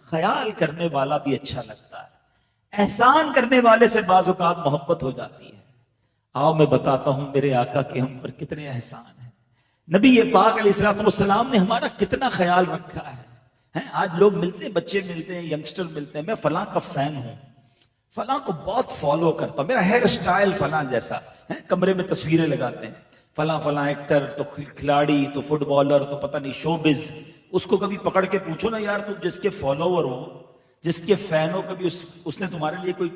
خیال کرنے والا بھی اچھا لگتا ہے، احسان کرنے والے سے بعض اوقات محبت ہو جاتی ہے۔ آؤ میں بتاتا ہوں میرے آقا کے ہم پر کتنے احسان ہیں۔ نبی پاک علیہ الصلوۃ والسلام نے ہمارا کتنا خیال رکھا ہے۔ آج لوگ ملتے ہیں، بچے ملتے ہیں، ینگسٹر ملتے ہیں، میں فلاں کا فین ہوں، فلاں کو بہت فالو کرتا ہوں، میرا ہیئر سٹائل فلاں جیسا ہے، کمرے میں تصویریں لگاتے ہیں، فلاں فلاں ایکٹر، تو کھلاڑی، تو فٹ بالر، تو پتہ نہیں شوبز۔ اس کو کبھی پکڑ کے پوچھو نا یار، تم جس کے فالوور ہو، جس کے فین ہو، کبھی اس نے تمہارے لیے کوئی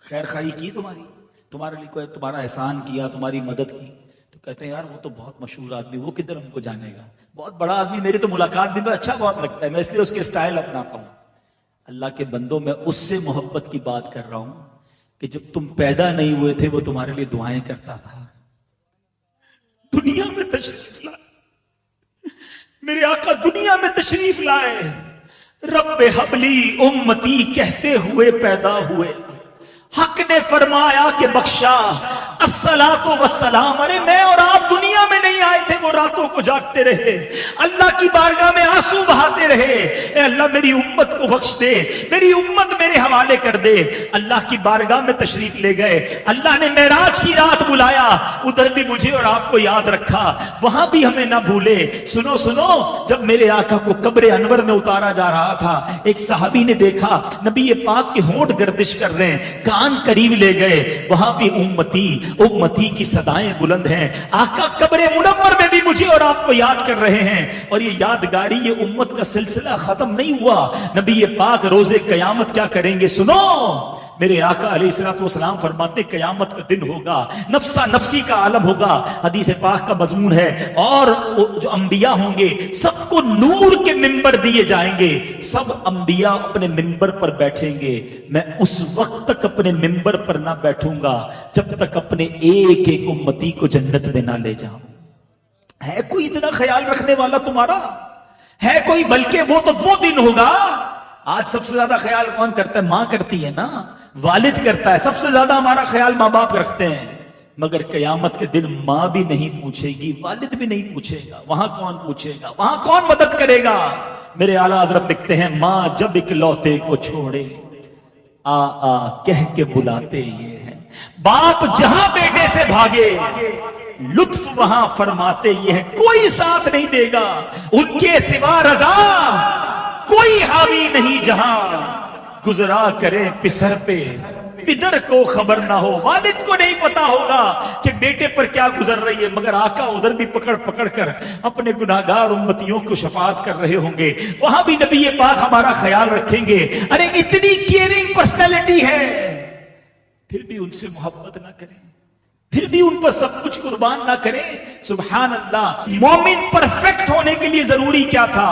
خیر خواہی کی، تمہارے لیے کوئی تمہارا احسان کیا، تمہاری مدد کی؟ تو کہتے ہیں یار وہ تو بہت مشہور آدمی، وہ کدھر ہم کو جانے گا، بہت بڑا آدمی، میری تو ملاقات بھی میں اچھا بہت لگتا ہے، میں اس لیے اس کے سٹائل اپناتا ہوں۔ اللہ کے بندوں، میں اس سے محبت کی بات کر رہا ہوں کہ جب تم پیدا نہیں ہوئے تھے وہ تمہارے لیے دعائیں کرتا تھا، دنیا میں تشریف لائے، میرے آقا دنیا میں تشریف لائے، رب حبلی امتی کہتے ہوئے پیدا ہوئے، حق نے فرمایا کہ بخشا، الصلاۃ والسلام۔ ارے میں اور آپ دنیا میں نہیں آئے تھے، وہ راتوں کو جاگتے رہے، اللہ کی بارگاہ میں آنسو بہاتے رہے، اے اللہ میری امت کو بخش دے، میری امت میرے حوالے کر دے۔ اللہ کی بارگاہ میں تشریف لے گئے، اللہ نے معراج کی رات بلایا، ادھر بھی مجھے اور آپ کو یاد رکھا، وہاں بھی ہمیں نہ بھولے۔ سنو سنو، جب میرے آقا کو قبر انور میں اتارا جا رہا تھا، ایک صحابی نے دیکھا نبی پاک کے ہونٹ گردش کر رہے ہیں، کان قریب لے گئے، وہاں بھی امتی امتی کی صدائیں بلند ہیں، آقا قبر منور میں بھی مجھے اور آپ کو یاد کر رہے ہیں۔ اور یہ یادگاری، یہ امت کا سلسلہ ختم نہیں ہوا، نبی پاک روز قیامت کیا کریں گے؟ سنو، میرے آقا علیہ الصلوۃ والسلام فرماتے قیامت کا دن ہوگا، نفسا نفسی کا عالم ہوگا، حدیث پاک کا مضمون ہے، اور جو انبیاء ہوں گے سب کو نور کے منبر دیے جائیں گے، سب انبیاء اپنے منبر پر بیٹھیں گے، میں اس وقت تک اپنے منبر پر نہ بیٹھوں گا جب تک اپنے ایک ایک امتی کو جنت میں نہ لے جاؤں۔ ہے کوئی اتنا خیال رکھنے والا تمہارا؟ ہے کوئی؟ بلکہ وہ تو وہ دن ہوگا۔ آج سب سے زیادہ خیال کون کرتا ہے؟ ماں کرتی ہے نا، والد کرتا ہے، سب سے زیادہ ہمارا خیال ماں باپ رکھتے ہیں، مگر قیامت کے دن ماں بھی نہیں پوچھے گی، والد بھی نہیں پوچھے گا، وہاں کون پوچھے گا؟ وہاں کون مدد کرے گا؟ میرے اعلیٰ حضرت لکھتے ہیں، ماں جب اکلوتے کو چھوڑے آ آ کہہ کے بلاتے یہ ہیں، باپ جہاں بیٹے سے بھاگے لطف وہاں فرماتے یہ ہے، کوئی ساتھ نہیں دے گا ان کے سوا رضا، کوئی حاوی نہیں جہاں، گزرا کرے پسر پہ پدر کو خبر نہ ہو، والد کو نہیں پتا ہوگا کہ بیٹے پر کیا گزر رہی ہے، مگر آقا ادھر بھی پکڑ پکڑ کر اپنے گناہگار امتیوں کو شفاعت کر رہے ہوں گے، وہاں بھی نبی پاک ہمارا خیال رکھیں گے۔ ارے اتنی کیئرنگ پرسنالٹی ہے، پھر بھی ان سے محبت نہ کریں، پھر بھی ان پر سب کچھ قربان نہ کریں۔ سبحان اللہ، مومن پرفیکٹ ہونے کے لیے ضروری کیا تھا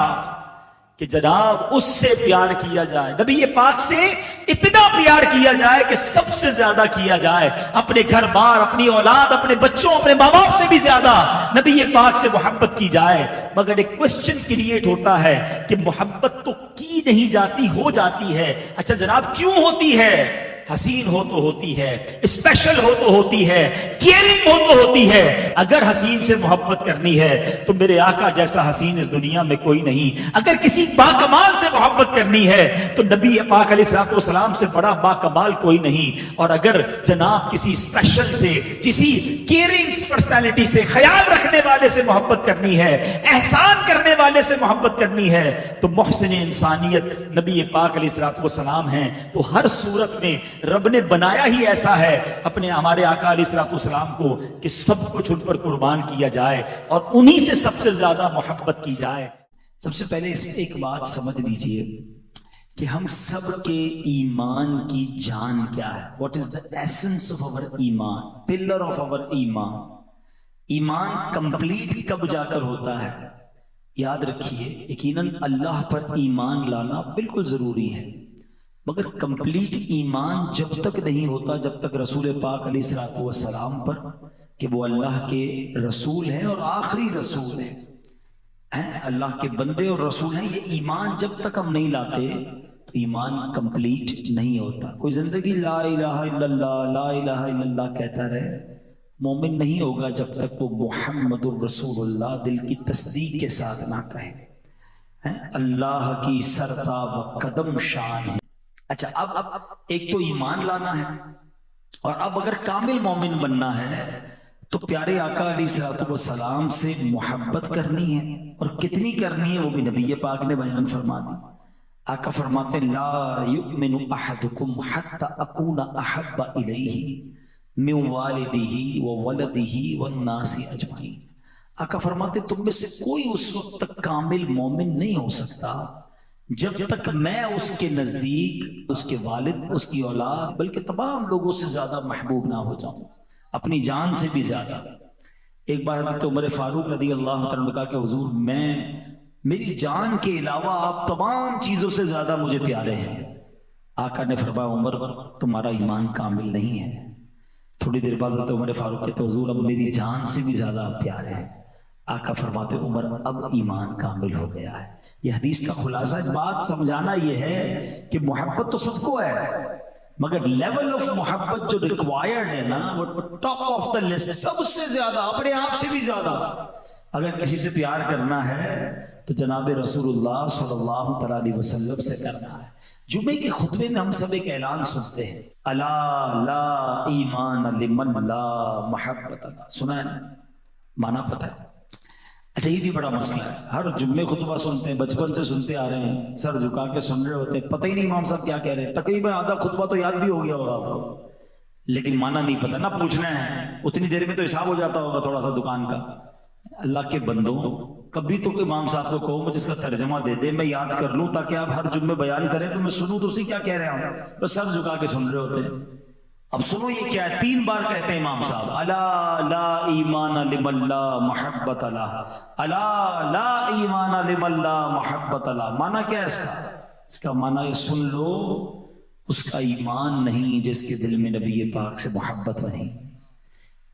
کہ جناب اس سے پیار کیا جائے، نبی پاک سے اتنا پیار کیا جائے کہ سب سے زیادہ کیا جائے، اپنے گھر بار، اپنی اولاد، اپنے بچوں، اپنے ماں باپ سے بھی زیادہ نبی پاک سے محبت کی جائے۔ مگر ایک کوسچن کریٹ ہوتا ہے کہ محبت تو کی نہیں جاتی، ہو جاتی ہے۔ اچھا جناب کیوں ہوتی ہے؟ حسین ہو تو ہوتی ہے، اسپیشل ہو تو ہوتی ہے، کیئرنگ ہو تو ہوتی ہے۔ اگر حسین سے محبت کرنی ہے تو میرے آقا جیسا حسین اس دنیا میں کوئی نہیں، اگر کسی باکمال سے محبت کرنی ہے تو نبی پاک علیہ الصلوۃ والسلام سے بڑا باکمال کوئی نہیں، اور اگر جناب کسی اسپیشل سے، کسی کیئرنگ پرسنالٹی سے، خیال رکھنے والے سے محبت کرنی ہے، احسان کرنے والے سے محبت کرنی ہے، تو محسن انسانیت نبی پاک علیہ الصلوۃ والسلام ہیں۔ تو ہر صورت میں رب نے بنایا ہی ایسا ہے اپنے ہمارے آقا علیہ الصلوۃ والسلام کو کہ سب کچھ ان پر قربان کیا جائے اور انہی سے سب سے زیادہ محبت کی جائے۔ سب سے پہلے اس میں ایک بات سمجھ لیجئے کہ ہم سب کے ایمان کی جان کیا ہے۔ What is the essence of our ایمان؟ pillar of our ایمان۔ ایمان کمپلیٹ کب جا کر ہوتا ہے؟ یاد رکھیے، یقیناً اللہ پر ایمان لانا بالکل ضروری ہے، مگر کمپلیٹ ایمان جب تک نہیں ہوتا جب تک رسول پاک علیہ الصلوۃ والسلام پر کہ وہ اللہ کے رسول ہیں اور آخری رسول ہیں، اللہ کے بندے اور رسول ہیں، یہ ایمان جب تک ہم نہیں لاتے تو ایمان کمپلیٹ نہیں ہوتا۔ کوئی زندگی لا الہ الا اللہ لا الہ الا اللہ کہتا رہے، مومن نہیں ہوگا جب تک وہ محمد الرسول اللہ دل کی تصدیق کے ساتھ نہ کہے۔ اللہ کی سرتاب قدم شان ہے. اچھا اب ایک تو ایمان لانا ہے، اور اب اگر کامل مومن بننا ہے تو پیارے آقا علیہ الصلوۃ والسلام سے محبت کرنی ہے، اور کتنی کرنی ہے وہ بھی نبی پاک نے بیان فرما دی. آقا فرماتے لا یؤمن احدکم حتی اکون احب الیہ من والدہ وولدہ والناس اجمعین. آقا فرماتے تم میں سے کوئی اس وقت تک کامل مومن نہیں ہو سکتا جب تک میں اس کے نزدیک اس کے والد، اس کی اولاد، بلکہ تمام لوگوں سے زیادہ محبوب نہ ہو جاؤں، اپنی جان سے بھی زیادہ. ایک بار حضرت عمر فاروق رضی اللہ تعالیٰ عنہ کہا کہ حضور میری جان کے علاوہ آپ تمام چیزوں سے زیادہ مجھے پیارے ہیں. آقا نے فرمایا عمر تمہارا ایمان کامل نہیں ہے. تھوڑی دیر بعد حضرت عمر فاروق کہتے حضور اب میری جان سے بھی زیادہ آپ پیارے ہیں. آقا فرماتے عمر اب ایمان کامل ہو گیا ہے. یہ حدیث کا خلاصہ اس بات سمجھانا یہ ہے کہ محبت تو سب کو ہے، مگر لیول آف محبت جو ریکوائرڈ ہے نا وہ ٹاپ آف دا لسٹ، سب سے زیادہ، اپنے آپ سے بھی زیادہ. اگر کسی سے پیار کرنا ہے تو جناب رسول اللہ صلی اللہ علیہ وسلم سے کرنا ہے. جمعے کے خطبے میں ہم سب ایک اعلان سنتے ہیں، الا لا ایمان لمن لا محبت لا. سنا ہے نا؟ مانا پتہ ہے؟ اچھا یہ بھی بڑا مسئلہ ہے. ہر جمعے خطبہ سنتے ہیں، بچپن سے سنتے آ رہے ہیں، سر جھکا کے سن رہے ہوتے ہیں، پتہ ہی نہیں امام صاحب کیا کہہ رہے ہیں. تقریباً آدھا خطبہ تو یاد بھی ہو گیا ہوگا آپ کو، لیکن مانا نہیں پتہ، نہ پوچھنا ہے. اتنی دیر میں تو حساب ہو جاتا ہوگا تھوڑا سا دکان کا. اللہ کے بندوں کبھی تو امام صاحب کو کہو مجھے اس کا ترجمہ دے دے، میں یاد کر لوں تاکہ آپ ہر جمعے بیان کریں تو میں سنوں تو اسی کیا کہہ رہے ہوں. بس سر جھکا کے سن رہے ہوتے ہیں. اب سنو یہ کیا ہے، 3 بار کہتے ہیں امام صاحب، الا لا ایمان لمن لا محبت لا، الا لا ایمان لمن لا محبت لا. مانا کیا ہے اس کا؟ اس کا مانا یہ سن لو، اس کا ایمان نہیں جس کے دل میں نبی پاک سے محبت نہیں.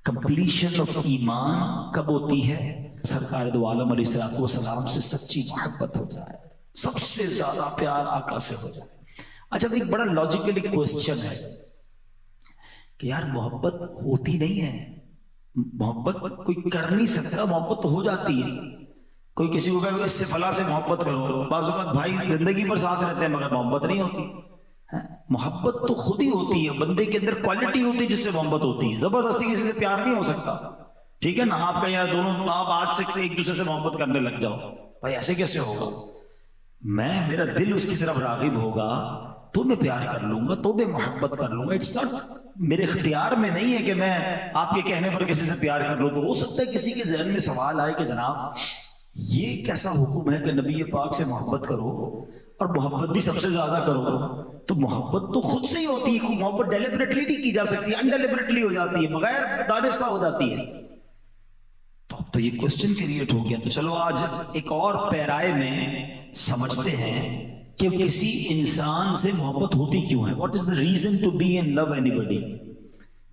کمپلیشن آف ایمان کب ہوتی ہے؟ سرکار دو عالم علیہ الصلوۃ والسلام سے سچی محبت ہو جائے، سب سے زیادہ پیار آقا سے ہو جائے. اچھا ایک بڑا لاجیکل کوسچن ہے کہ یار محبت ہوتی نہیں ہے، محبت کوئی کر نہیں سکتا، محبت تو ہو جاتی ہے. کوئی کسی کو کہے اس سے فلاں سے محبت کرو، بعض اوقات بھائی زندگی پر ساتھ رہتے ہیں مگر محبت نہیں ہوتی. محبت تو خود ہی ہوتی ہے، بندے کے اندر کوالٹی ہوتی ہے جس سے محبت ہوتی ہے. زبردستی کسی سے پیار نہیں ہو سکتا. ٹھیک ہے نا، آپ کا یار دونوں آپ آج سے ایک دوسرے سے محبت کرنے لگ جاؤ، بھائی ایسے کیسے ہوگا؟ میرا دل اس کی طرف راغب ہوگا تو میں پیار کر لوں گا، تو میں محبت کر لوں گا. اٹس ناٹ میرے اختیار میں نہیں ہے کہ میں آپ کے کہنے پر کسی سے پیار کر لوں. تو ہو سکتا ہے کسی کے ذہن میں سوال آئے کہ جناب یہ کیسا حکم ہے کہ نبی پاک سے محبت کرو اور محبت بھی سب سے زیادہ کرو. تو محبت تو خود سے ہی ہوتی ہے، محبت ڈیلیبریٹلی نہیں کی جا سکتی، انڈیلیبریٹلی ہو جاتی ہے، بغیر دانستہ ہو جاتی ہے. تو یہ کوسچن کریٹ ہو گیا. تو چلو آج ایک اور پیرائے میں سمجھتے ہیں کہ کسی انسان سے محبت ہوتی کیوں ہے. What is the reason to be in love anybody?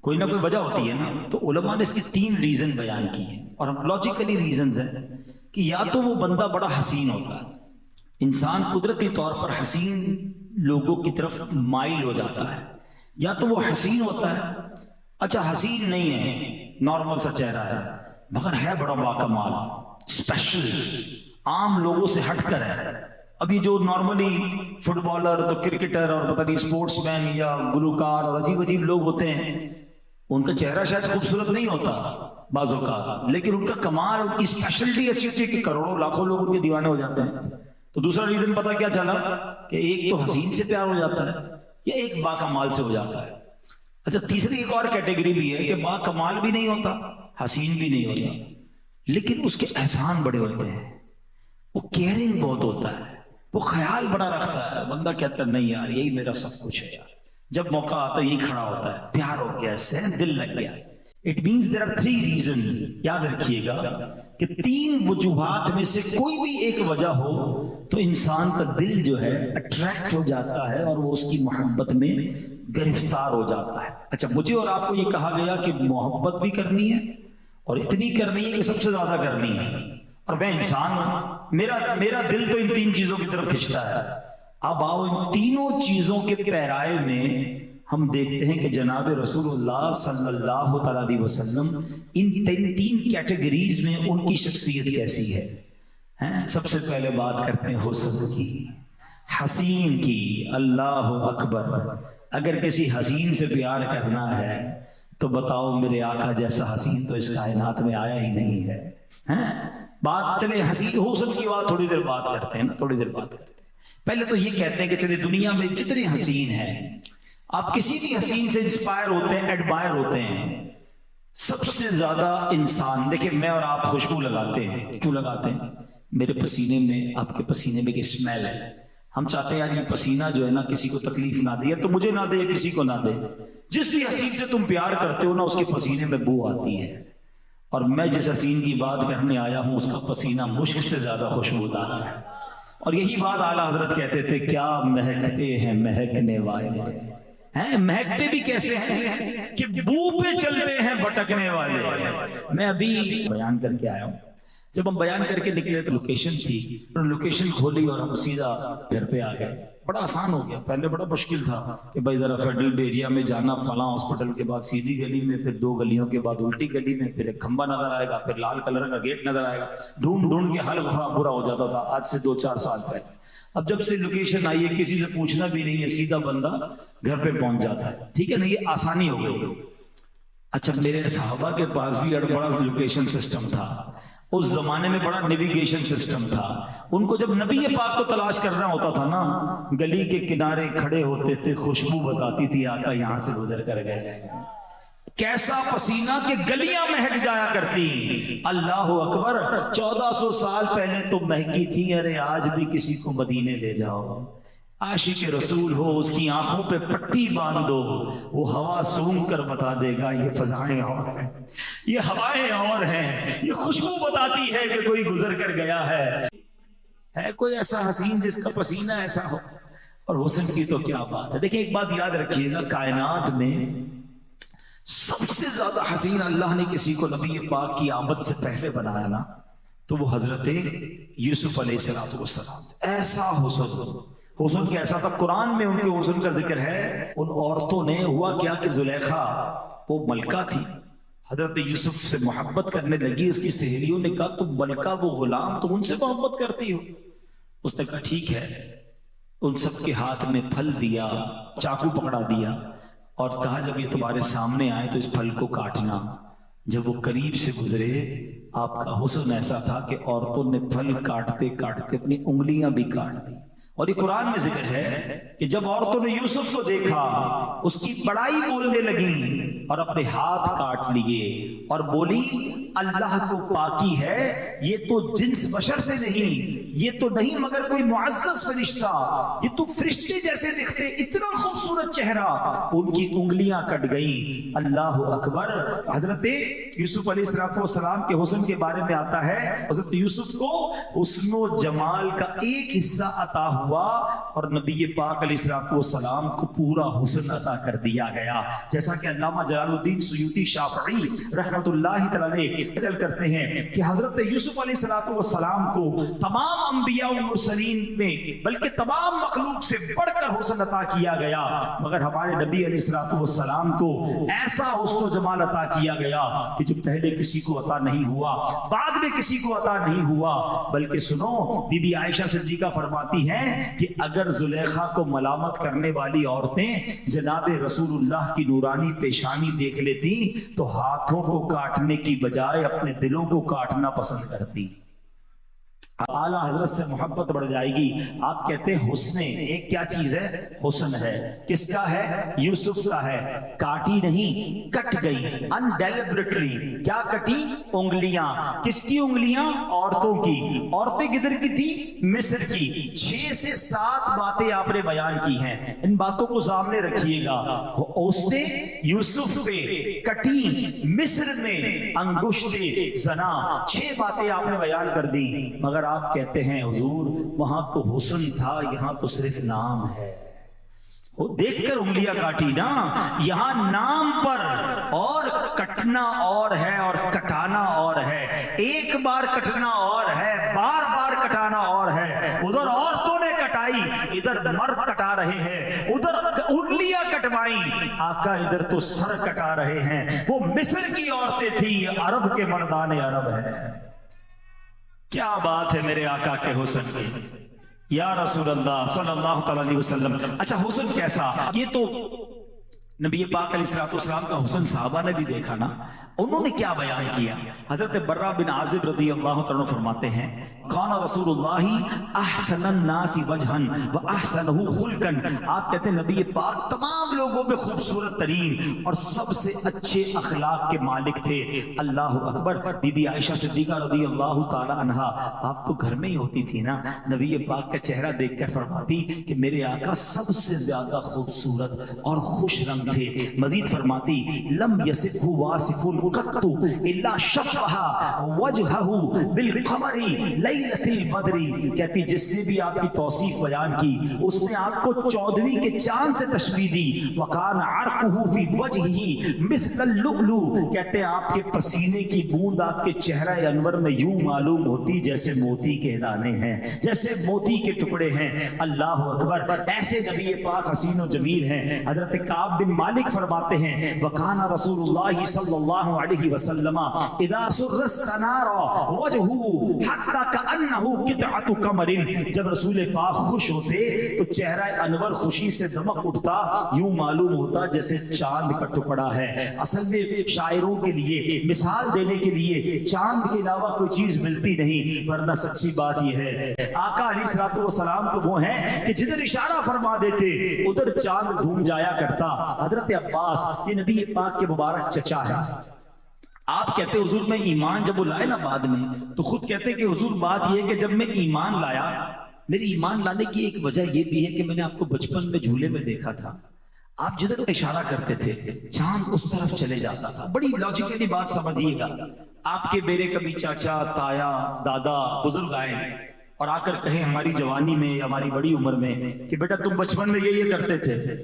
کوئی نہ کوئی وجہ ہوتی ہے نا. تو علماء نے اس کی 3 ریزن بیان کی ہیں، اور ہم لاجیکلی ریزنز ہیں کہ یا تو وہ بندہ بڑا حسین ہوتا ہے، انسان قدرتی طور پر حسین لوگوں کی طرف مائل ہو جاتا ہے، یا تو وہ حسین ہوتا ہے. اچھا حسین نہیں ہے، نارمل سا چہرہ ہے، مگر ہے بڑا باکمال، اسپیشل، عام لوگوں سے ہٹ کر ہے. ابھی جو نارملی فٹ بالر تو کرکٹر اور پتہ نہیں اسپورٹس مین یا گلوکار اور عجیب عجیب لوگ ہوتے ہیں، ان کا چہرہ شاید خوبصورت نہیں ہوتا بعض اوقات، لیکن ان کا کمال، ان کی اسپیشلٹی ایسی ہوتی ہے کہ کروڑوں لاکھوں لوگ ان کے دیوانے ہو جاتے ہیں. تو دوسرا ریزن پتا کیا چلا کہ ایک تو حسین سے پیار ہو جاتا ہے یا ایک باکمال سے ہو جاتا ہے. اچھا تیسری ایک اور کیٹیگری بھی ہے کہ باکمال بھی نہیں ہوتا، حسین بھی نہیں ہوتا، لیکن اس کے احسان بڑے ہوتے ہیں، وہ کیئرنگ بہت ہوتا ہے، وہ خیال بڑا رکھتا ہے. بندہ کہتا ہے نہیں یار یہی میرا سب کچھ ہے یار، جب موقع آتا ہے یہی کھڑا ہوتا ہے، پیار ہو گیا، اس سے دل لگ گیا. It means there are 3 reasons. یاد رکھیے گا کہ 3 وجوہات میں سے کوئی بھی ایک وجہ ہو تو انسان کا دل جو ہے اٹریکٹ ہو جاتا ہے اور وہ اس کی محبت میں گرفتار ہو جاتا ہے. اچھا مجھے اور آپ کو یہ کہا گیا کہ محبت بھی کرنی ہے اور اتنی کرنی ہے کہ سب سے زیادہ کرنی ہے، اور میں انسان ہوں، میرا دل تو ان 3 چیزوں کی طرف کھنچتا ہے. اب آؤ ان تینوں چیزوں کے پیرائے میں ہم دیکھتے ہیں کہ جناب رسول اللہ صلی اللہ تعالی علیہ وسلم ان 3 کیٹیگریز میں ان کی شخصیت کیسی ہے. ہیں سب سے پہلے بات کرتے ہیں حسن کی، حسین کی۔ اللہ اکبر، اگر کسی حسین سے پیار کرنا ہے تو بتاؤ میرے آقا جیسا حسین تو اس کائنات میں آیا ہی نہیں ہے۔ بات چلے حسین حسن کی بات تھوڑی دیر بات کرتے ہیں نا، تھوڑی دیر بات کرتے ہیں۔ پہلے تو یہ کہتے ہیں کہ چلے دنیا میں جتنے حسین ہیں، آپ کسی بھی حسین سے انسپائر ہوتے ہیں، ایڈمائر ہوتے ہیں، سب سے زیادہ انسان دیکھیں، میں اور آپ خوشبو لگاتے ہیں، کیوں لگاتے ہیں؟ میرے پسینے میں، آپ کے پسینے میں ایک اسمیل ہے، ہم چاہتے ہیں یار یہ پسینہ جو ہے نا کسی کو تکلیف نہ دے، یا تو مجھے نہ دے یا کسی کو نہ دے۔ جس بھی حسین سے تم پیار کرتے ہو نا اس کے پسینے میں بو آتی ہے، اور میں جس حسین کی بات کرنے آیا ہوں اس کا پسینہ مشک سے زیادہ خوشبودار ہے۔ اور یہی بات اعلیٰ حضرت کہتے تھے، کیا مہکتے ہیں مہکنے والے ہیں، مہکتے بھی کیسے ہیں کہ بو پہ چلتے ہیں بھٹکنے والے۔ میں ابھی بیان کر کے آیا ہوں، جب ہم بیان کر کے نکلے تو لوکیشن تھی، لوکیشن کھولی اور ہم سیدھا گھر پہ آ گئے۔ بڑا آسان ہو گیا، پہلے بڑا مشکل تھا کہ بھائی ذرا فیڈرل ایریا میں جانا، فلاں ہاسپٹل کے بعد سیدھی گلی میں، پھر 2 گلیوں کے بعد الٹی گلی میں، پھر ایک کھمبا نظر آئے گا، پھر لال کلر کا گیٹ نظر آئے گا، ڈھونڈ ڈھونڈ کے حال برا ہو جاتا تھا آج سے 2-4 سال پہلے۔ اب جب سے لوکیشن آئی ہے کسی سے پوچھنا بھی نہیں ہے، سیدھا بندہ گھر پہ پہنچ جاتا ہے، ٹھیک ہے نا، یہ آسانی ہو گئی۔ اچھا میرے صحابہ کے پاس بھی بڑا لوکیشن سسٹم تھا، اس زمانے میں بڑا نیویگیشن سسٹم تھا۔ ان کو جب نبی پاک کو تلاش کرنا ہوتا تھا نا، گلی کے کنارے کھڑے ہوتے تھے، خوشبو بتاتی تھی آقا یہاں سے گزر کر گئے۔ کیسا پسینہ کہ گلیاں مہک جایا کرتی۔ اللہ اکبر، 1400 سال پہلے تو مہکی تھی، ارے آج بھی کسی کو مدینے لے جاؤ، عاشق رسول ہو، اس کی آنکھوں پہ پٹی باندھ دو، وہ ہوا سونگ کر بتا دے گا یہ فضائیں اور ہیں، یہ ہوائیں اور ہیں، یہ خوشبو بتاتی ہے کہ کوئی گزر کر گیا ہے کوئی ایسا حسین جس کا پسینہ ایسا ہو۔ اور حسن کی تو کیا بات ہے۔ دیکھیں ایک بات یاد رکھیے گا، کائنات میں سب سے زیادہ حسین اللہ نے کسی کو نبی پاک کی آمد سے پہلے بنایا نا، تو وہ حضرت یوسف علیہ السلام۔ ایسا حسن کیسا تھا، قرآن میں ان کے حسن کا ذکر ہے۔ ان عورتوں نے ہوا کیا کہ زلیخا وہ ملکہ تھی، حضرت یوسف سے محبت کرنے لگی، اس کی سہیلیوں نے کہا تم ملکہ وہ غلام، تم ان سے محبت کرتی ہو؟ اس نے کہا ٹھیک ہے، ان سب کے ہاتھ میں پھل دیا، چاقو پکڑا دیا، اور کہا جب یہ تمہارے سامنے آئے تو اس پھل کو کاٹنا۔ جب وہ قریب سے گزرے، آپ کا حسن ایسا تھا کہ عورتوں نے پھل کاٹتے کاٹتے اپنی انگلیاں بھی کاٹ دی۔ اور یہ قرآن میں ذکر ہے کہ جب عورتوں نے یوسف کو دیکھا، اس کی بڑائی بولنے لگی اور اپنے ہاتھ کاٹ لیے، اور بولی اللہ کو پاکی ہے، یہ تو جنس بشر سے نہیں، یہ تو نہیں مگر کوئی معزز فرشتہ، یہ تو فرشتے جیسے دکھتے، اتنا خوبصورت چہرہ۔ ان کی انگلیاں کٹ گئیں۔ اللہ اکبر۔ حضرت یوسف علیہ السلام کے حسن کے بارے میں آتا ہے، حضرت یوسف کو حسن و جمال کا ایک حصہ عطا ہوا، اور نبی پاک علیہ السلام کو پورا حسن عطا کر دیا گیا۔ جیسا کہ علامہ جلال الدین سیوطی شافعی رحمۃ اللہ تعالی ذکر کرتے ہیں کہ حضرت یوسف علیہ السلام کو تمام انبیاء و مرسلین میں بلکہ تمام مخلوق سے بڑھ کر حسن عطا کیا گیا، مگر ہمارے نبی علیہ السلام کو ایسا حسن و جمال عطا کیا گیا کہ جو پہلے کسی کو عطا نہیں ہوا، بعد میں کسی کو عطا نہیں ہوا۔ بلکہ سنو، بی بی عائشہ صدیقہ فرماتی ہیں کہ اگر زلیخا کو ملامت کرنے والی عورتیں جناب رسول اللہ کی نورانی پیشانی دیکھ لیتی تو ہاتھوں کو کاٹنے کی بجائے اپنے دلوں کو کاٹنا پسند کرتی۔ اعلیٰ حضرت سے محبت بڑھ جائے گی۔ آپ کہتے ہیں حسن ایک کیا چیز ہے؟ حسن ہے۔ کس کا ہے؟ یوسف کا ہے۔ کاٹی نہیں، کٹ گئی انڈیلیبریٹلی۔ کیا کٹی؟ انگلیاں۔ کس کی انگلیاں؟ عورتوں کی۔ عورتیں کدھر کی تھی؟ مصر کی۔ 6 سے 7 باتیں آپ نے بیان کی ہیں، ان باتوں کو سامنے رکھیے گا۔ اس نے یوسف پہ کٹی، مصر میں انگشت زنا، 6 باتیں آپ نے بیان کر دی، مگر آپ کہتے ہیں حضور وہاں تو حسن تھا، یہاں تو صرف نام ہے۔ وہ دیکھ کر انگلیاں کاٹی نا، یہاں نام پر، اور کٹنا اور ہے اور کٹانا اور ہے۔ ایک بار کٹنا اور ہے، بار بار کٹانا اور ہے۔ ادھر عورتوں نے کٹائی، ادھر مرد کٹا رہے ہیں، ادھر انگلیاں کٹوائیں، آقا ادھر تو سر کٹا رہے ہیں۔ وہ مصر کی عورتیں تھی، عرب کے مردان عرب ہیں۔ کیا بات ہے میرے آقا کے حسن کی یا رسول اللہ صلی اللہ تعالی علیہ وسلم. اچھا حسن کیسا؟ یہ تو نبی پاک علیہ السلام کا حسن صحابہ نے بھی دیکھا نا. انہوں نے کیا بیان کیا؟ حضرت برہ بن عازب رضی اللہ تعالیٰ فرماتے ہیں کان رسول اللہ احسن الناس وجہا واحسنہ خلقا. آپ کہتے ہیں نبی پاک تمام لوگوں میں خوبصورت ترین اور سب سے اچھے اخلاق کے مالک تھے. اللہ اکبر. بی بی عائشہ صدیقہ رضی اللہ تعالی عنہا آپ تو گھر میں ہی ہوتی تھی نا, نبی پاک کا چہرہ دیکھ کر فرماتی کہ میرے آقا سب سے زیادہ خوبصورت اور خوش رنگ تھے. مزید فرماتی لم یصفہ واصف قط الا شبہ وجہہ بالقمر لیلۃ البدر. کہتی جس نے بھی آپ کی توصیف بیان کی اس نے آپ کو 14ویں کے چاند سے تشبیہ دی. وکان عرقہ فی وجہہ مثل اللؤلؤ. کہتے ہیں آپ کے پسینے کی بوند آپ کے چہرہ انور میں یوں معلوم ہوتی جیسے موتی کے دانے ہیں, جیسے موتی کے ٹکڑے ہیں. اللہ اکبر. ایسے نبی پاک حسین و جمیل ہیں. حضرت کعب بن مالک فرماتے ہیں وکان رسول اللہ صلی اللہ علیہ وسلم اذا سر استنار وجهه حتى كانه قطعه قمر. جب رسول پاک خوش ہوتے تو چہرہ انور خوشی سے دمک اٹھتا, یوں معلوم ہوتا جیسے چاند کا ٹکڑا ہے. اصل میں شاعروں کے لیے مثال دینے کے لیے چاند کے علاوہ کوئی چیز ملتی نہیں, ورنہ سچی بات یہ ہے آقا علیہ الصلوۃ والسلام تو وہ ہیں کہ جدھر اشارہ فرما دیتے ادھر چاند گھوم جایا کرتا. حضرت عباس یہ نبی پاک کے مبارک چچا ہے. آپ کہتے حضور میں ایمان جب وہ لائے نا بعد میں تو خود کہتے کہ حضور بات یہ ہے کہ جب میں ایمان لایا, میری ایمان لانے کی ایک وجہ یہ بھی ہے کہ میں نے آپ کو بچپن میں جھولے میں دیکھا تھا, آپ جدھر اشارہ کرتے تھے چاند اس طرف چلے جاتا تھا. بڑی لاجیکلی بات سمجھیے گا. آپ کے میرے کبھی چاچا تایا دادا بزرگ آئے اور آ کر کہیں ہماری جوانی میں ہماری بڑی عمر میں کہ بیٹا تم بچپن میں یہ کرتے تھے,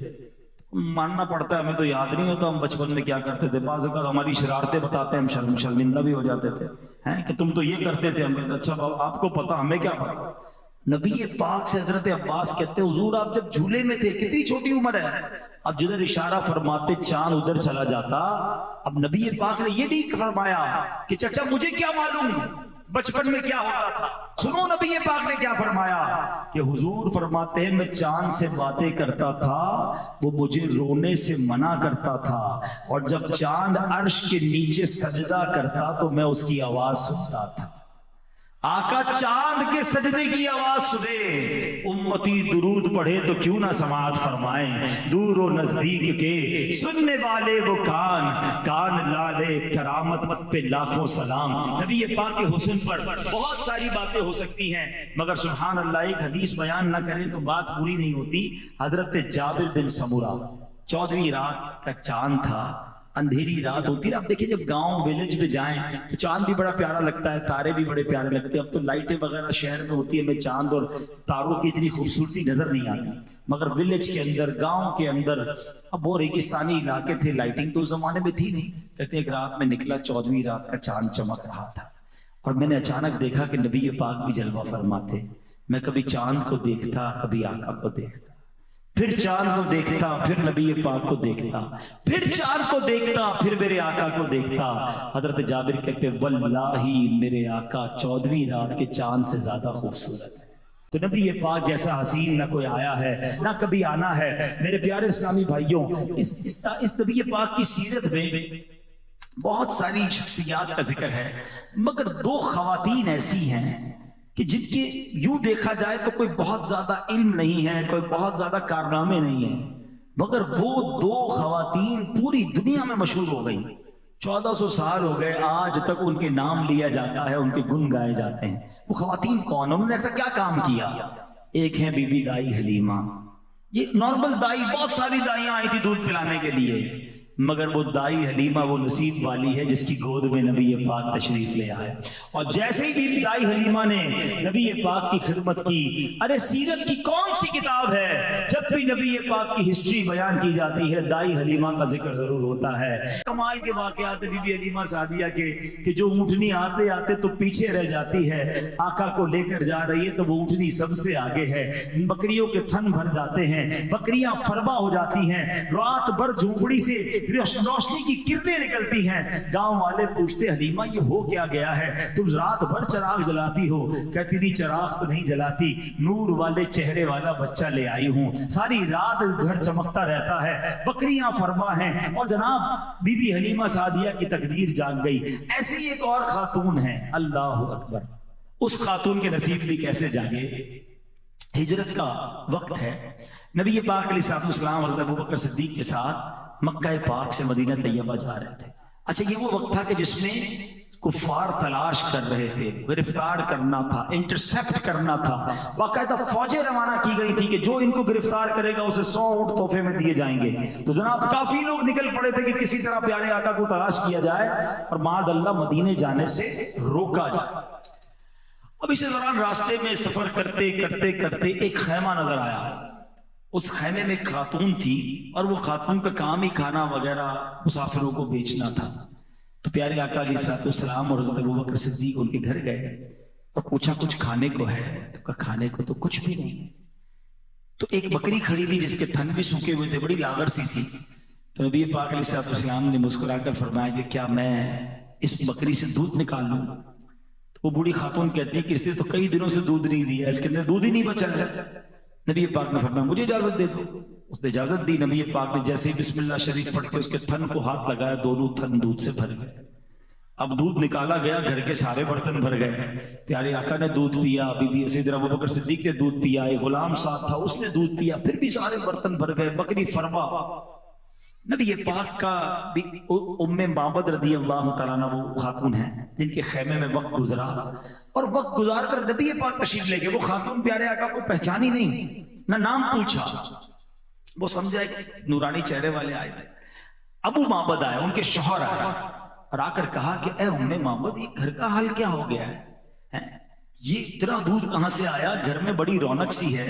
ماننا پڑتا ہے ہمیں تو یاد نہیں ہوتا ہم بچپن میں کیا کرتے تھے. بعض اوقات ہماری شرارتیں بتاتے ہیں ہم شرمندہ بھی ہو جاتے تھے ہیں کہ تم تو یہ کرتے تھے. ہم کہتے اچھا بابا آپ کو پتا ہمیں کیا پتا. نبی پاک سے حضرت عباس کہتے حضور آپ جب جھولے میں تھے کتنی چھوٹی عمر ہے, اب جدھر اشارہ فرماتے چاند ادھر چلا جاتا. اب نبی پاک نے یہ نہیں فرمایا کہ چچا مجھے کیا معلوم بچپن میں کیا ہوتا تھا. سنو نبی پاک نے کیا فرمایا کہ حضور فرماتے ہیں میں چاند سے باتیں کرتا تھا وہ مجھے رونے سے منع کرتا تھا, اور جب چاند عرش کے نیچے سجدہ کرتا تو میں اس کی آواز سنتا تھا. آقا چاند کے سجدے کی آواز سنے, امتی درود پڑھے تو کیوں نہ سماعت فرمائیں, دور و نزدیک کے سننے والے وہ کان لالے کرامت پہ لاکھوں سلام. نبی پاک کے حسن پر بہت ساری باتیں ہو سکتی ہیں مگر سبحان اللہ ایک حدیث بیان نہ کریں تو بات پوری نہیں ہوتی. حضرت جابر بن سمورہ 14ویں رات کا چاند تھا, اندھیری رات ہوتی ہے. اب دیکھیں جب گاؤں ویلیج پہ جائیں تو چاند بھی بڑا پیارا لگتا ہے, تارے بھی بڑے پیارے لگتے ہیں. اب تو لائٹیں وغیرہ شہر میں ہوتی ہے, میں چاند اور تاروں کی اتنی خوبصورتی نظر نہیں آتی, مگر ویلیج کے اندر گاؤں کے اندر اب وہ ریگستانی علاقے تھے, لائٹنگ تو اس زمانے میں تھی نہیں. کہتے ایک رات میں نکلا 14ویں رات کا چاند چمک رہا تھا اور میں نے اچانک دیکھا کہ نبی پاک بھی جلوہ فرما تھے. میں کبھی چاند کو دیکھتا کبھی آقا کو دیکھتا, پھر چاند کو دیکھتا پھر نبی پاک کو دیکھتا, پھر چاند کو دیکھتا پھر میرے آقا کو دیکھتا. حضرت جابر کہتے واللہ میرے آقا 14ویں رات کے چاند سے زیادہ خوبصورت ہے. تو نبی پاک جیسا حسین نہ کوئی آیا ہے نہ کبھی آنا ہے. میرے پیارے اسلامی بھائیوں, اس نبی پاک کی سیرت میں بہت ساری شخصیات کا ذکر ہے, مگر 2 خواتین ایسی ہیں کہ جن کے یوں دیکھا جائے تو کوئی بہت زیادہ علم نہیں ہے, کوئی بہت زیادہ کارنامے نہیں ہیں, مگر وہ 2 خواتین پوری دنیا میں مشہور ہو گئی. 1400 سال ہو گئے آج تک ان کے نام لیا جاتا ہے, ان کے گن گائے جاتے ہیں. وہ خواتین کون, انہوں نے ایسا کیا کام کیا؟ ایک ہیں بی بی دائی حلیمہ. یہ نارمل دائی, بہت ساری دائیاں آئی تھی دودھ پلانے کے لیے, مگر وہ دائی حلیمہ وہ نصیب والی ہے جس کی گود میں نبی پاک تشریف لے آئے. اور جیسے ہی بی دائی حلیمہ نے نبی پاک کی خدمت کی, ارے سیرت کی کون سی کتاب ہے جب بھی نبی پاک کی ہسٹری بیان کی جاتی ہے دائی حلیمہ کا ذکر ضرور ہوتا ہے۔ کمال کے واقعات بی بی حلیمہ سعدیہ کے کہ جو اونٹنی آتے آتے تو پیچھے رہ جاتی ہے، آقا کو لے کر جا رہی ہے تو وہ اونٹنی سب سے آگے ہے، بکریوں کے تھن بھر جاتے ہیں، بکریاں فربا ہو جاتی ہیں، رات بھر جھونپڑی سے روشنی کی کرنیں نکلتی ہیں۔ گاؤں والے پوچھتے حلیمہ یہ ہو کیا گیا ہے، تم رات بھر چراغ جلاتی ہو؟ کہتی نہیں چراغ تو نہیں جلاتی، نور والے چہرے والا بچہ لے آئی ہوں، ساری رات گھر چمکتا رہتا ہے، بکریاں فرما ہیں۔ اور جناب بی بی حلیمہ سعدیہ کی تقدیر جاگ گئی۔ ایسی ایک اور خاتون ہے، اللہ اکبر، اس خاتون کے نصیب بھی کیسے جاگے؟ ہجرت کا وقت ہے، نبی پاک علیہ السلام حضرت ابوبکر صدیق کے ساتھ مکہ پاک سے مدینہ طیبہ جا رہے تھے۔ اچھا یہ وہ وقت تھا کہ جس میں کفار تلاش کر رہے تھے، گرفتار کرنا تھا، انٹرسپٹ کرنا تھا، باقاعدہ فوجیں روانہ کی گئی تھی کہ جو ان کو گرفتار کرے گا اسے 100 اونٹ تحفے میں دیے جائیں گے۔ تو جناب کافی لوگ نکل پڑے تھے کہ کسی طرح پیارے آقا کو تلاش کیا جائے اور معاذ اللہ مدینے جانے سے روکا جائے۔ اب اسی دوران راستے میں سفر کرتے کرتے کرتے ایک خیمہ نظر آیا، اس خیمے میں ایک خاتون تھی اور وہ خاتون کا کام ہی کھانا وغیرہ مسافروں کو بیچنا تھا۔ تو پیارے آقا علیہ السلام اور حضرت ابوبکر صدیق ان کے گھر گئے اور پوچھا کچھ کھانے کو ہے؟ تو کہا کھانے کو تو کچھ بھی نہیں۔ تو ایک بکری کھڑی تھی جس کے تھن بھی سوکھے ہوئے تھے، بڑی لاغر سی تھی۔ تو نبی پاک علیہ السلام نے مسکرا کر فرمایا کہ کیا میں اس بکری سے دودھ نکال لوں؟ وہ بوڑھی خاتون کہتی ہے کہ اس نے تو کئی دنوں سے دودھ نہیں دیا، اس کے اندر دودھ ہی نہیں بچا۔ نبی پاک نے فرمایا مجھے اجازت دے دو۔ اس نے اجازت دی، نبی پاک نے جیسے ہی بسم اللہ شریف پڑھ کے اس کے تھن کو ہاتھ لگایا، دونوں تھن دودھ سے بھر گئے۔ اب دودھ نکالا گیا، گھر کے سارے برتن بھر گئے۔ پیارے آقا نے دودھ پیا، بی بی سیدنا ابوبکر صدیق نے دودھ پیا، ایک غلام ساتھ تھا اس نے دودھ پیا، پھر بھی سارے برتن بھر گئے، بکری فرما۔ نبی پاک کا ام معبد رضی اللہ تعالیٰ عنہ وہ خاتون ہیں جن کے خیمے میں وقت گزرا، اور وقت گزار کر نبی پاک تشریف لے گئے۔ وہ خاتون پیارے آقا کو پہچانی نہیں، نہ نام پوچھا، وہ سمجھا کہ نورانی چہرے والے آئے تھے۔ ابو معبد آئے، ان کے شوہر آئے اور آ کر کہا کہ اے ام معبد یہ گھر کا حال کیا ہو گیا ہے، یہ اتنا دودھ کہاں سے آیا، گھر میں بڑی رونق سی ہے۔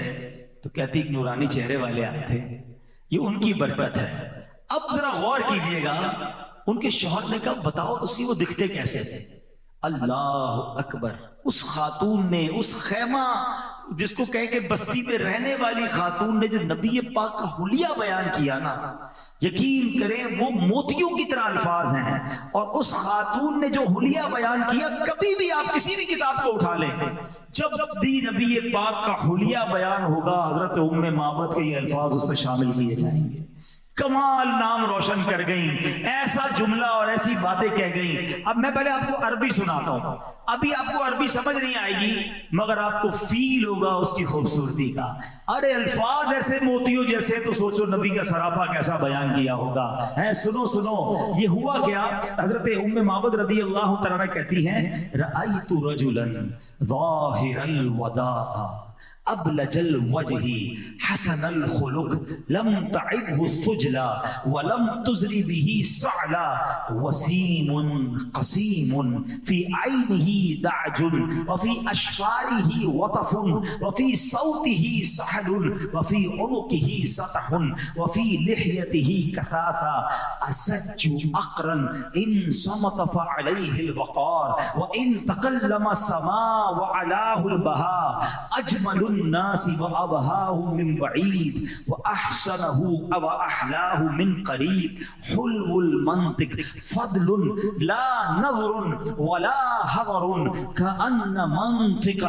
تو کہتی ایک نورانی چہرے والے آئے تھے، یہ ان کی برکت ہے۔ اب ذرا غور کیجئے گا، ان کے شوہر نے کہا بتاؤ تو سی وہ دکھتے کیسے تھے؟ اللہ اکبر، اس خاتون نے، اس خیمہ جس کو کہے کہ بستی میں رہنے والی خاتون نے جو نبی پاک کا حلیہ بیان کیا نا، یقین کریں وہ موتیوں کی طرح الفاظ ہیں۔ اور اس خاتون نے جو حلیہ بیان کیا، کبھی بھی آپ کسی بھی کتاب کو اٹھا لیں، جب بھی نبی پاک کا حلیہ بیان ہوگا حضرت ام معبد کے یہ الفاظ اس میں شامل کیے جائیں گے۔ کمال نام روشن کر گئیں، ایسا جملہ اور ایسی باتیں کہہ گئیں۔ اب میں پہلے آپ کو عربی سناتا ہوں، ابھی آپ کو عربی سمجھ نہیں آئے گی مگر آپ کو فیل ہوگا اس کی خوبصورتی کا۔ ارے الفاظ ایسے موتیوں جیسے، تو سوچو نبی کا سراپا کیسا بیان کیا ہوگا۔ سنو سنو یہ ہوا کیا، حضرت ام معبد رضی اللہ تعالیٰ کہتی ہیں رأیت رجلا ظاہر الوداع ابلج الوجہ حسن الخلق لم تعبه الثجلا ولم تزر به صعلا وسیم قسیم فی عینه دعج وفی اشفاره وطف وفی صوته سحل وفی عنقه سطح وفی لحیته کثافا اسج اقرا ان صمت فعلیه الوقار وان تکلم السماء وعلاه البهاء اجمل الناس وابهاه من بعيد واحسنه واحلاه من قريب حلو المنطق فضل لا نظر ولا حضر كأن منطق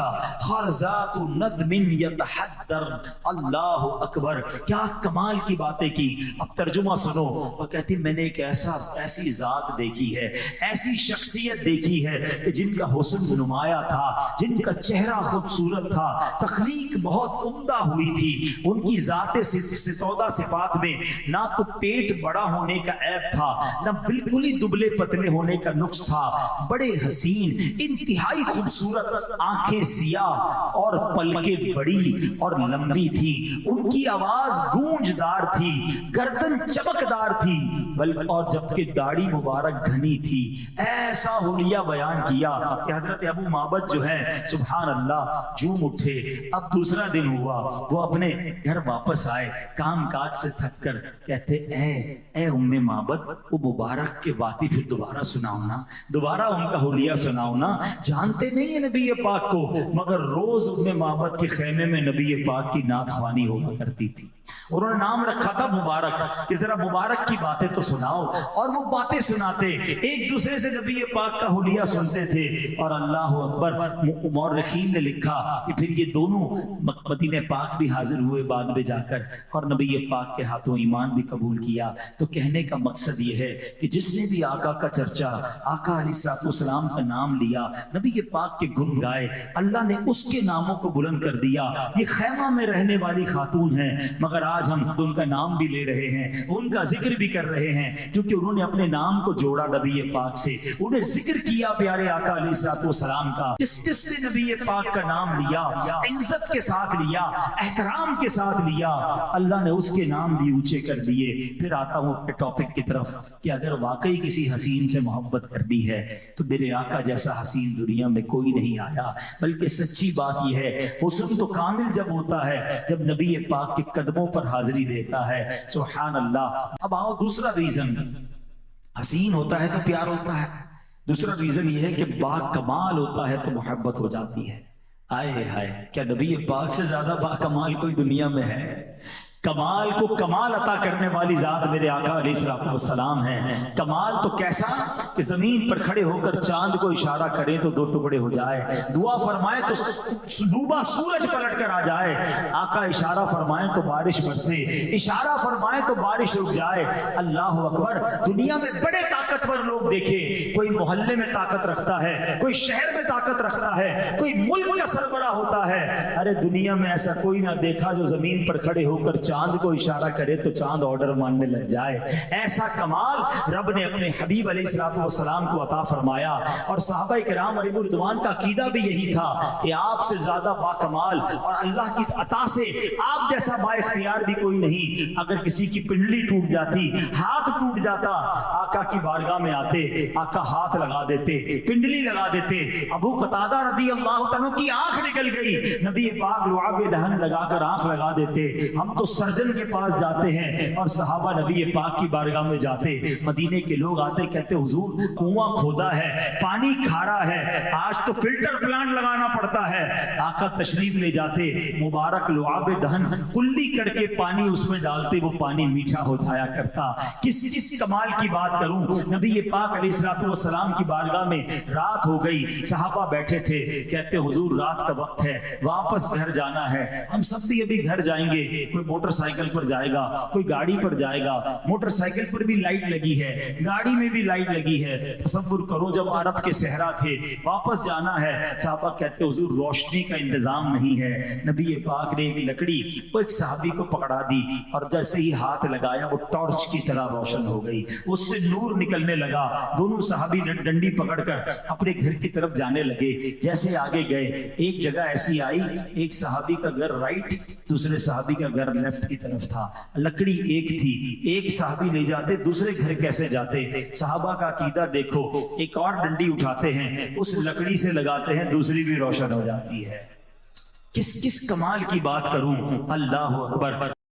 خرزات نظم يتحدر۔ اللہ اکبر، کیا کمال کی باتیں کی۔ اب ترجمہ سنو، وہ کہتی میں نے ایک ایسی ذات دیکھی ہے، ایسی شخصیت دیکھی ہے کہ جن کا حسن نمایاں تھا، جن کا چہرہ خوبصورت تھا، تخلیق بہت عمدہ ہوئی تھی، ان کی ذات ستودہ صفات میں نہ تو پیٹ بڑا ہونے کا عیب تھا، نہ بالکل ہی دبلے پتلے ہونے کا نقص تھا، بڑے حسین، انتہائی خوبصورت، آنکھیں سیاہ اور پلکیں بڑی اور لمبی تھی، ان کی آواز گونجدار تھی، گردن چمکدار تھی، بلکہ اور جبکہ داڑھی مبارک گھنی تھی۔ ایسا حلیہ بیان کیا کہ حضرت ابو معبد جو ہے سبحان اللہ جھوم اٹھے۔ اب اب دوسرا دن ہوا، وہ اپنے گھر واپس آئے کام کاج سے تھک کر، کہتے اے ام معبد، وہ مبارک کے باتیں پھر دوبارہ سناؤ نا، دوبارہ ان کا حلیہ سناؤ نا، جانتے نہیں ہیں نبی پاک کو، مگر روز ام معبد کے خیمے میں نبی پاک کی نعت خوانی ہوا کرتی تھی۔ انہوں نے نام رکھا تھا مبارک، کہ ذرا مبارک کی باتیں تو سناؤ، اور وہ باتیں سناتے، ایک دوسرے سے نبی پاک کا حلیہ سنتے تھے۔ اور اللہ اکبر، مورخین نے لکھا کہ پھر یہ دونوں مدینہ پاک بھی حاضر ہوئے بعد میں جا کر، اور نبی پاک کے ہاتھوں ایمان بھی قبول کیا۔ تو کہنے کا مقصد یہ ہے کہ جس نے بھی آقا کا چرچا، آقا علیہ الصلوۃ والسلام کا نام لیا، نبی پاک کے گن گائے، اللہ نے اس کے ناموں کو بلند کر دیا۔ یہ خیمہ میں رہنے والی خاتون ہیں، مگر آج ہم ان کا نام بھی لے رہے ہیں، ان کا ذکر بھی کر رہے ہیں، کیونکہ انہوں نے اپنے نام کو جوڑا نبی پاک سے، انہیں ذکر کیا پیارے آقا علیہ الصلوۃ والسلام کا۔ جس نے نبی پاک کا نام لیا، عزت کے ساتھ لیا، احترام کے ساتھ لیا، اللہ نے اس کے نام بھی اونچے کر دیے۔ پھر آتا ہوں اپنے ٹاپک کی طرف کہ اگر واقعی کسی حسین سے محبت کرنی ہے تو میرے آقا جیسا حسین دنیا میں کوئی نہیں آیا، بلکہ سچی بات یہ ہے، حسن تو کامل جب ہوتا ہے جب نبی پاک کے قدموں پر حاضری دیتا ہے۔ سبحان اللہ۔ اب آؤ دوسرا ریزن، حسین ہوتا ہے تو پیار ہوتا ہے، دوسرا ریزن یہ ہے کہ با کمال ہوتا ہے تو محبت ہو جاتی ہے۔ آئے ہائے، کیا نبی پاک سے زیادہ با کمال کوئی دنیا میں ہے؟ کمال کو کمال عطا کرنے والی ذات میرے آقا علیہ الصلوۃ والسلام ہیں۔ کمال تو کیسا کہ زمین پر کھڑے ہو کر چاند کو اشارہ کرے تو دو ٹکڑے ہو جائے، دعا فرمائے تو ڈوبا سورج پلٹ کر آ جائے، آقا اشارہ فرمائے تو بارش برسے، اشارہ فرمائے تو بارش رک جائے۔ اللہ اکبر۔ دنیا میں بڑے طاقتور لوگ دیکھے، کوئی محلے میں طاقت رکھتا ہے، کوئی شہر میں طاقت رکھتا ہے، کوئی ملک کا سربراہ ہوتا ہے، ارے دنیا میں ایسا کوئی نہ دیکھا جو زمین پر کھڑے ہو کر چاند کو اشارہ کرے تو چاند آرڈر ماننے لگ جائے۔ ایسا کمال رب نے اپنے حبیب علیہ الصلوۃ والسلام کو عطا فرمایا۔ اور صحابہ کرام علیہ رضوان کا عقیدہ بھی یہی تھا کہ آپ سے زیادہ با کمال اور اللہ کی عطا سے آپ جیسا با اختیار بھی کوئی نہیں۔ اگر کسی کی پنڈلی ٹوٹ جاتی، ہاتھ ٹوٹ جاتا، آقا کی بارگاہ میں آتے، آقا ہاتھ لگا دیتے، پنڈلی لگا دیتے۔ ابو قتادہ رضی اللہ عنہ کی آنکھ نکل گئی، نبی پاک لعاب دہن لگا کر آنکھ لگا دیتے۔ ہم تو سرجن کے پاس جاتے ہیں اور صحابہ نبی پاک کی بارگاہ میں جاتے، مدینے کے لوگ آتے، کہتے حضور کنواں کھودا ہے، پانی کھارا ہے، آج تو فلٹر پلانٹ لگانا پڑتا ہے۔ آقا تشریف لے جاتے، مبارک لعاب دہن کلی کر کے پانی اس میں ڈالتے، وہ پانی میٹھا ہو جایا کرتا۔ کس کمال کی بات کروں، نبی پاک علیہ الصلوۃ والسلام کی بارگاہ میں رات ہو گئی، صحابہ بیٹھے تھے، کہتے حضور رات کا وقت ہے، واپس گھر جانا ہے۔ ہم سب بھی ابھی گھر جائیں گے، کوئی موٹر سائیکل پر جائے گا، کوئی گاڑی پر جائے گا، موٹر سائیکل پر بھی لائٹ لگی ہے، گاڑی میں بھی لائٹ لگی ہے۔ تصور کرو جب عرب کے صحرا تھے، واپس جانا ہے، صحابہ کہتے حضور روشنی کا انتظام نہیں ہے۔ نبی پاک نے ایک لکڑی وہ ایک صحابی کو پکڑا دی، اور جیسے ہی ہاتھ لگایا وہ ٹارچ کی طرح روشن ہو گئی، اس سے نور نکلنے لگا۔ دونوں صحابی ڈنڈی پکڑ کر اپنے گھر کی طرف جانے لگے۔ جیسے آگے گئے، ایک جگہ ایسی آئی، ایک صحابی کا گھر رائٹ، دوسرے صحابی کا گھر لیفٹ کی طرف تھا، لکڑی ایک تھی، ایک صحابی لے جاتے، دوسرے گھر کیسے جاتے؟ صحابہ کا عقیدہ دیکھو، ایک اور ڈنڈی اٹھاتے ہیں، اس لکڑی سے لگاتے ہیں، دوسری بھی روشن ہو جاتی ہے۔ کس کمال کی بات کروں، اللہ اکبر۔